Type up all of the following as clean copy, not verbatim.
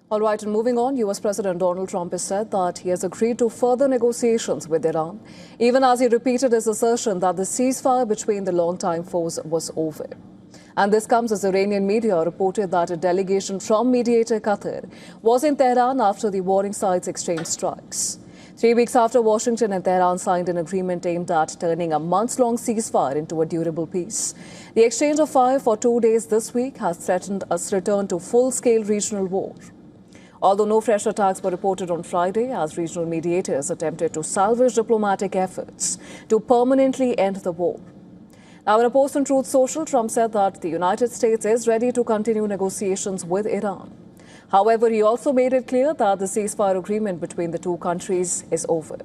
All right, and moving on, U.S. President Donald Trump has said that he has agreed to further negotiations with Iran, even as he repeated his assertion that the ceasefire between the longtime foes was over. And this comes as Iranian media reported that a delegation from mediator Qatar was in Tehran after the warring sides exchanged strikes. 3 weeks after Washington and Tehran signed an agreement aimed at turning a months-long ceasefire into a durable peace, the exchange of fire for 2 days this week has threatened a return to full-scale regional war. Although no fresh attacks were reported on Friday, as regional mediators attempted to salvage diplomatic efforts to permanently end the war. Now, in a post on Truth Social, Trump said that the United States is ready to continue negotiations with Iran. However, he also made it clear that the ceasefire agreement between the two countries is over.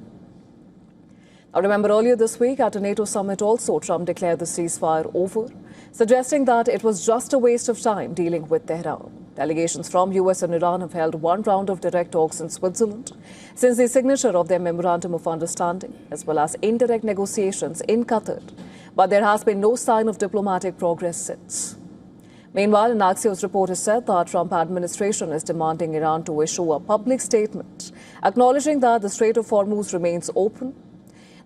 Now, remember earlier this week at a NATO summit also, Trump declared the ceasefire over, suggesting that it was just a waste of time dealing with Tehran. Delegations from US and Iran have held one round of direct talks in Switzerland since the signature of their Memorandum of Understanding, as well as indirect negotiations in Qatar. But there has been no sign of diplomatic progress since. Meanwhile, an Axios report has said that the Trump administration is demanding Iran to issue a public statement acknowledging that the Strait of Hormuz remains open.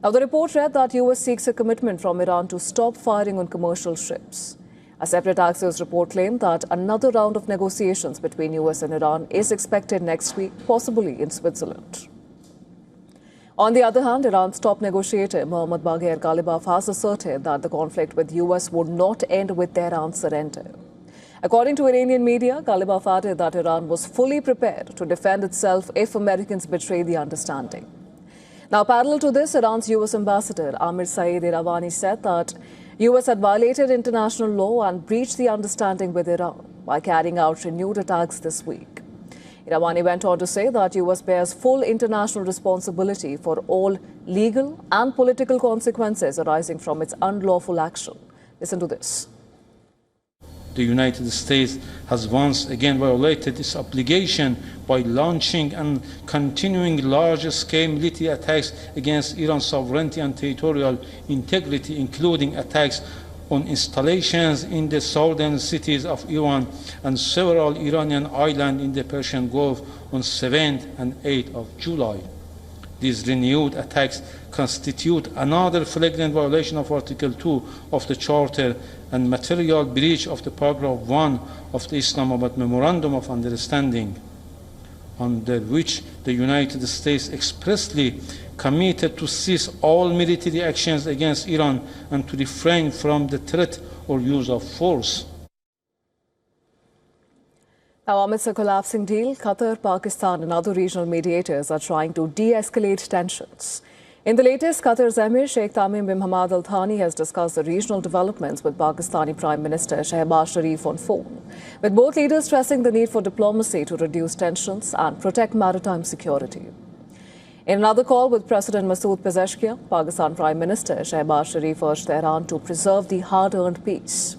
Now, the report read that US seeks a commitment from Iran to stop firing on commercial ships. A separate Axios report claimed that another round of negotiations between US and Iran is expected next week, possibly in Switzerland. On the other hand, Iran's top negotiator, Mohammad Bagher Ghalibaf, has asserted that the conflict with US would not end with Tehran's surrender. According to Iranian media, Ghalibaf added that Iran was fully prepared to defend itself if Americans betray the understanding. Now, parallel to this, Iran's US ambassador, Amir Saeed Iravani, said that US had violated international law and breached the understanding with Iran by carrying out renewed attacks this week. Iravani went on to say that US bears full international responsibility for all legal and political consequences arising from its unlawful action. Listen to this. The United States has once again violated its obligation by launching and continuing large-scale military attacks against Iran's sovereignty and territorial integrity, including attacks on installations in the southern cities of Iran and several Iranian islands in the Persian Gulf on 7th and 8th of July. These renewed attacks constitute another flagrant violation of Article 2 of the Charter and material breach of the Paragraph 1 of the Islamabad Memorandum of Understanding, under which the United States expressly committed to cease all military actions against Iran and to refrain from the threat or use of force. Now, amidst a collapsing deal, Qatar, Pakistan and other regional mediators are trying to de-escalate tensions. In the latest, Qatar's Emir Sheikh Tamim bin Hamad Al Thani has discussed the regional developments with Pakistani Prime Minister Shehbaz Sharif on phone, with both leaders stressing the need for diplomacy to reduce tensions and protect maritime security. In another call with President Masood Pezeshkian, Pakistan Prime Minister Shehbaz Sharif urged Tehran to preserve the hard-earned peace.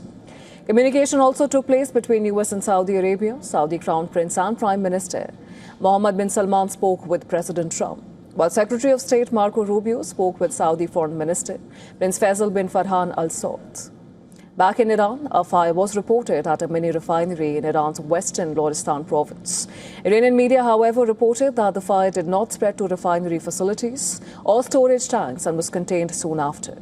Communication also took place between US and Saudi Arabia. Saudi Crown Prince and Prime Minister Mohammed bin Salman spoke with President Trump, while Secretary of State Marco Rubio spoke with Saudi Foreign Minister Prince Faisal bin Farhan Al Saud. Back in Iran, a fire was reported at a mini refinery in Iran's western Loristan province. Iranian media, however, reported that the fire did not spread to refinery facilities or storage tanks and was contained soon after.